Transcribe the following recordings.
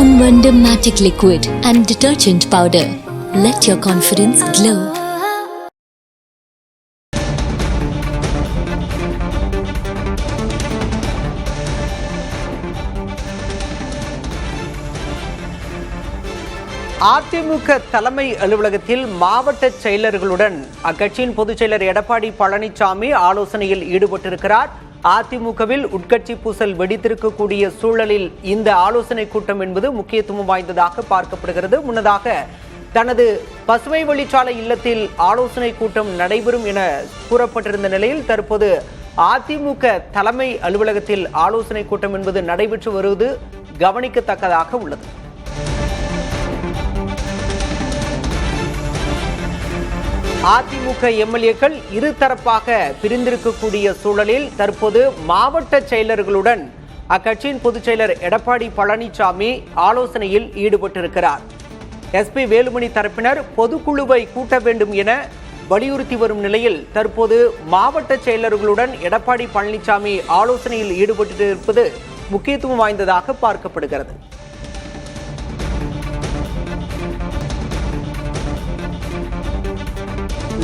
Pon Vanda Matic Liquid and Detergent Powder. Let your confidence glow. AIADMK தலைமை அலுவலகத்தில் மாவட்ட செயலர்களுடன் அக்கட்சியின் பொதுச் செயலர் எடப்பாடி பழனிசாமி ஆலோசனையில் ஈடுபட்டிருக்கிறார். அதிமுகவில் உட்கட்சி பூசல் வெடித்திருக்கக்கூடிய சூழலில் இந்த ஆலோசனை கூட்டம் என்பது முக்கியத்துவம் வாய்ந்ததாக பார்க்கப்படுகிறது. முன்னதாக தனது பசுமை வழிச்சாலை இல்லத்தில் ஆலோசனை கூட்டம் நடைபெறும் என கூறப்பட்டிருந்த நிலையில் தற்போது அதிமுக தலைமை அலுவலகத்தில் ஆலோசனை கூட்டம் என்பது நடைபெற்று வருவது கவனிக்கத்தக்கதாக உள்ளது. அதிமுக எம்எல்ஏக்கள் இருதரப்பாக பிரிந்திருக்கக்கூடிய சூழலில் தற்போது மாவட்ட செயலர்களுடன் அக்கட்சியின் பொதுச் செயலர் எடப்பாடி பழனிசாமி ஆலோசனையில் ஈடுபட்டிருக்கிறார். எஸ்பி வேலுமணி தரப்பினர் பொதுக்குழுவை கூட்ட வேண்டும் என வலியுறுத்தி வரும் நிலையில் தற்போது மாவட்ட செயலர்களுடன் எடப்பாடி பழனிசாமி ஆலோசனையில் ஈடுபட்டிருப்பது முக்கியத்துவம் வாய்ந்ததாக பார்க்கப்படுகிறது.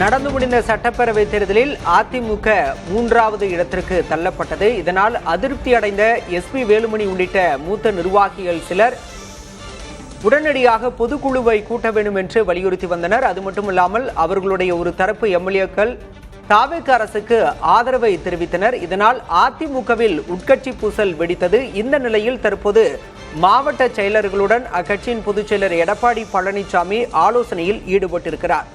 நடந்து முடிந்த சட்டப்பேரவை தேர்தலில் அதிமுக 3வது இடத்திற்கு தள்ளப்பட்டது. இதனால் அதிருப்தி அடைந்த எஸ்பி வேலுமணி உள்ளிட்ட மூத்த நிர்வாகிகள் சிலர் உடனடியாக பொதுக்குழுவை கூட்ட வேண்டும் என்று வலியுறுத்தி வந்தனர். அது மட்டுமில்லாமல் அவர்களுடைய ஒரு தரப்பு எம்எல்ஏக்கள் தாவேக அரசுக்கு ஆதரவை தெரிவித்தனர். இதனால் அதிமுகவில் உட்கட்சி பூசல் வெடித்தது. இந்த நிலையில் தற்போது மாவட்ட செயலர்களுடன் அக்கட்சியின் பொதுச் செயலர் எடப்பாடி பழனிசாமி ஆலோசனையில் ஈடுபட்டிருக்கிறார்.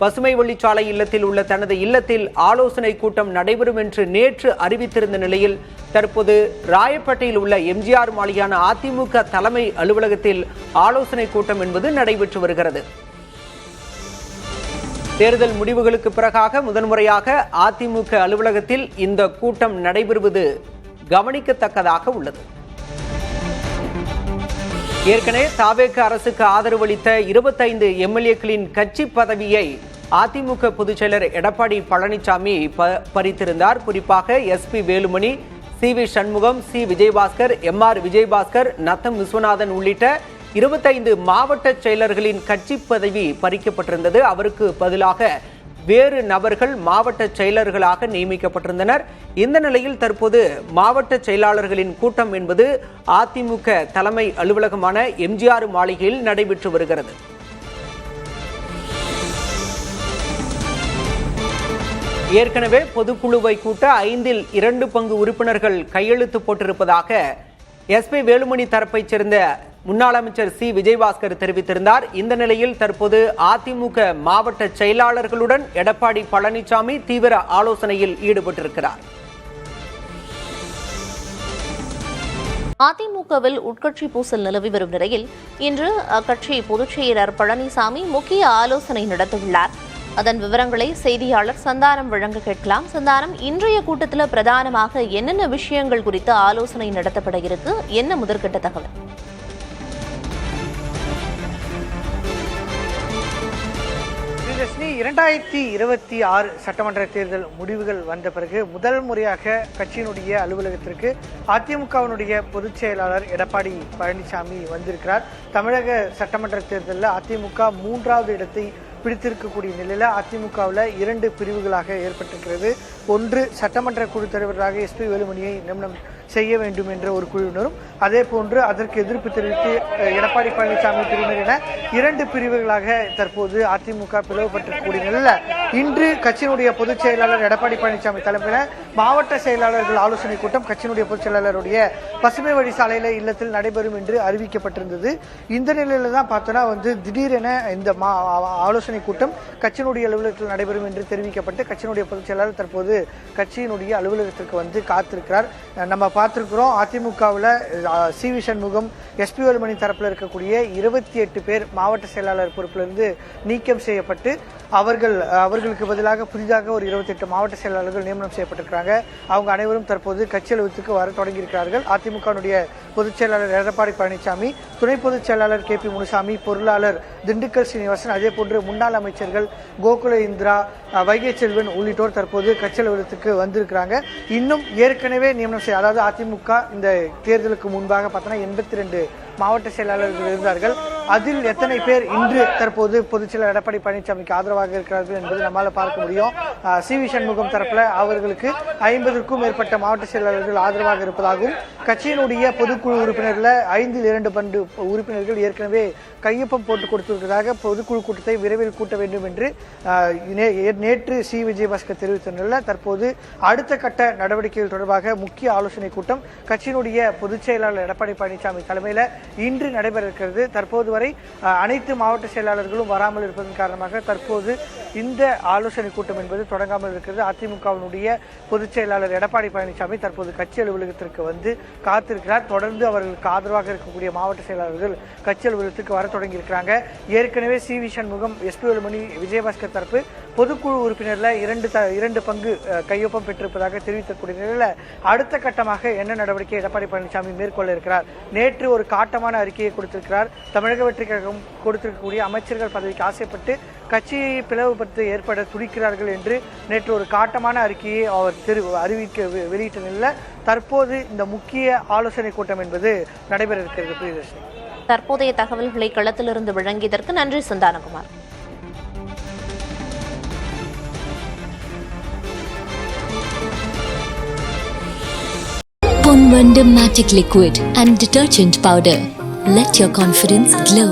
பசுமை வழிச்சாலை இல்லத்தில் உள்ள தனது இல்லத்தில் ஆலோசனை கூட்டம் நடைபெறும் என்று நேற்று அறிவித்திருந்த நிலையில் தற்போது ராயப்பேட்டையில் உள்ள எம்ஜிஆர் மாளிகையான அதிமுக தலைமை அலுவலகத்தில் ஆலோசனை கூட்டம் என்பது நடைபெற்று வருகிறது. தேர்தல் முடிவுகளுக்கு பிறகாக முதன்முறையாக அதிமுக அலுவலகத்தில் இந்த கூட்டம் நடைபெறுவது கவனிக்கத்தக்கதாக உள்ளது. ஏற்கனவே தாவேக அரசுக்கு ஆதரவு அளித்த 25 எம்எல்ஏக்களின் கட்சி பதவியை அதிமுக பொதுச் செயலர் எடப்பாடி பழனிசாமி பறித்திருந்தார். குறிப்பாக SP Velumani, CV. Shanmugam, C. Vijayabaskar, MR. Vijayabaskar, Natham Viswanathan உள்ளிட்ட 25 மாவட்ட செயலர்களின் கட்சி பதவி பறிக்கப்பட்டிருந்தது. அவருக்கு பதிலாக வேறு நபர்கள் மாவட்ட செயலர்களாக நியமிக்கப்பட்டிருந்தனர். இந்த நிலையில் தற்போது மாவட்ட செயலாளர்களின் கூட்டம் என்பது அதிமுக தலைமை அலுவலகமான எம்ஜிஆர் மாளிகையில் நடைபெற்று வருகிறது. ஏற்கனவே பொதுக்குழுவை கூட்ட 5இல் 2 பங்கு உறுப்பினர்கள் கையெழுத்து போட்டிருப்பதாக எஸ்பி வேலுமணி தரப்பைச் சேர்ந்த முன்னாள் அமைச்சர் சி. விஜயபாஸ்கர் தெரிவித்திருந்தார். இந்த நிலையில் தற்போது அதிமுக மாவட்ட செயலாளர்களுடன் எடப்பாடி பழனிசாமி தீவிர ஆலோசனையில் ஈடுபட்டிருக்கிறார். அதிமுகவில் உட்கட்சி பூசல் நிலவி வரும் நிலையில் இன்று அக்கட்சி பொதுச் செயலர் பழனிசாமி முக்கிய ஆலோசனை நடத்தவுள்ளார். அதன் விவரங்களை செய்தியாளர் சந்தானம் வழங்க கேட்கலாம். சந்தானம், இன்றைய கூட்டத்தில் பிரதானமாக என்னென்ன விஷயங்கள் குறித்து ஆலோசனை நடத்தப்பட இருக்கு? என்ன முதற்கட்ட தகவல்? ஸ்ரீ 2026 சட்டமன்ற தேர்தல் முடிவுகள் வந்த பிறகு முதல் முறையாக கட்சியினுடைய அலுவலகத்திற்கு அதிமுகவினுடைய பொதுச் செயலாளர் எடப்பாடி பழனிசாமி வந்திருக்கிறார். தமிழக சட்டமன்ற தேர்தலில் அதிமுக 3வது இடத்தை பிடித்திருக்கக்கூடிய நிலையில் அதிமுகவில் 2 பிரிவுகளாக ஏற்பட்டிருக்கிறது. ஒன்று, சட்டமன்ற குழு தலைவராக எஸ்பி வேலுமணியை நியமனம் செய்ய வேண்டும் என்ற ஒரு குழுவினரும், அதே போன்று அதற்கு எதிர்ப்பு தெரிவித்து எடப்பாடி பழனிசாமி பிரிவினர் என 2 பிரிவுகளாக தற்போது அதிமுக பிளவுபட்டிருக்கக்கூடிய நிலையில் இன்று கட்சியினுடைய பொதுச் செயலாளர் எடப்பாடி பழனிசாமி தலைமையில் மாவட்ட செயலாளர்கள் ஆலோசனை கூட்டம் கட்சியினுடைய பொதுச் செயலாளருடைய பசுமை வழி சாலையில இல்லத்தில் நடைபெறும் என்று அறிவிக்கப்பட்டிருந்தது. இந்த நிலையில தான் பார்த்தோன்னா திடீரென இந்த ஆலோசனை கூட்டம் கட்சியினுடைய அலுவலகத்தில் நடைபெறும் என்று தெரிவிக்கப்பட்டு கட்சியினுடைய பொதுச் செயலாளர் தற்போது கட்சியினுடைய அலுவலகத்திற்கு காத்திருக்கிறார். நம்ம பார்த்திருக்கிறோம், அதிமுகவில் சி.வி. சண்முகம், எஸ்பி வேலுமணி தரப்பில் இருக்கக்கூடிய 28 பேர் மாவட்ட செயலாளர் பொறுப்பிலிருந்து நீக்கம் செய்யப்பட்டு அவர்களுக்கு பதிலாக புதிதாக ஒரு 28 மாவட்ட செயலாளர்கள் நியமனம் செய்யப்பட்டிருக்கிறாங்க. அவங்க அனைவரும் தற்போது கட்சி அலுவலகத்துக்கு வர தொடங்கியிருக்கிறார்கள். அதிமுகவுடைய பொதுச் செயலாளர் எடப்பாடி பழனிசாமி, துணை பொதுச் செயலாளர் கே.பி. முனுசாமி, பொருளாளர் திண்டுக்கல் சீனிவாசன், அதே போன்று முன்னாள் அமைச்சர்கள் கோகுல இந்திரா, வைகை செல்வன் உள்ளிட்டோர் தற்போது கட்சி அலுவலகத்துக்கு வந்திருக்கிறாங்க. இன்னும் ஏற்கனவே நியமனம் அதாவது அதிமுக இந்த தேர்தலுக்கு முன்பாக பார்த்தோன்னா 82 மாவட்ட செயலாளர்கள் இருந்தார்கள். அதில் எத்தனை பேர் இன்று தற்போது பொதுச் செயலாளர் எடப்பாடி பழனிசாமிக்கு ஆதரவாக இருக்கிறார்கள் என்பது நம்மால் பார்க்க முடியும். சி.வி. சண்முகம் தரப்புல அவர்களுக்கு 50க்கும் மேற்பட்ட மாவட்ட செயலாளர்கள் ஆதரவாக இருப்பதாகவும், கட்சியினுடைய பொதுக்குழு உறுப்பினர்ல 5/2 உறுப்பினர்கள் ஏற்கனவே கையொப்பம் போட்டு கொடுத்திருக்கிறதாக பொதுக்குழு கூட்டத்தை விரைவில் கூட்ட வேண்டும் என்று நேற்று சி. விஜயபாஸ்கர் தெரிவித்த நிலையில் தற்போது அடுத்த கட்ட நடவடிக்கைகள் தொடர்பாக முக்கிய ஆலோசனை கூட்டம் கட்சியினுடைய பொதுச் செயலாளர் எடப்பாடி பழனிசாமி தலைமையில் இன்று நடைபெற இருக்கிறது. தற்போது வரை அனைத்து மாவட்ட செயலாளர்களும் வராமல் இருப்பதன் காரணமாக தற்போது இந்த ஆலோசனை கூட்டம் என்பது தொடங்காமல் இருக்கிறது. அதிமுகவினுடைய பொதுச் செயலாளர் எடப்பாடி பழனிசாமி தற்போது கட்சி அலுவலகத்திற்கு வந்து காத்திருக்கிறார். தொடர்ந்து அவர்களுக்கு ஆதரவாக இருக்கக்கூடிய மாவட்ட செயலாளர்கள் கட்சி அலுவலகத்துக்கு வர தொடங்கியிருக்கிறாங்க. ஏற்கனவே சி.வி. சண்முகம், எஸ்.பி. வேலுமணி, விஜயபாஸ்கர் தரப்பு பொதுக்குழு உறுப்பினர்ல 2 பங்கு கையொப்பம் பெற்றிருப்பதாக தெரிவிக்கக்கூடிய நிலையில் அடுத்த கட்டமாக என்ன நடவடிக்கை எடப்பாடி பழனிசாமி மேற்கொள்ள இருக்கிறார்? நேற்று ஒரு காட்டமான அறிக்கையை கொடுத்திருக்கிறார். தமிழக வெற்றி கழகம் கொடுத்திருக்கக்கூடிய அமைச்சர்கள் பதவிக்கு ஆசைப்பட்டு கட்சியை பிளவுபடுத்த ஏற்பட துடிக்கிறார்கள் என்று நேற்று ஒரு காட்டமான அறிக்கையை அவர் வெளியிட்ட நிலையில் தற்போது இந்த முக்கிய ஆலோசனை கூட்டம் என்பது நடைபெற இருக்கிறது. பிரியதர்ஷினி, தற்போதைய தகவல்களை களத்திலிருந்து வழங்கியதற்கு நன்றி Santhanakumar. Ponvanda Magic Liquid and Detergent Powder. Let your confidence glow.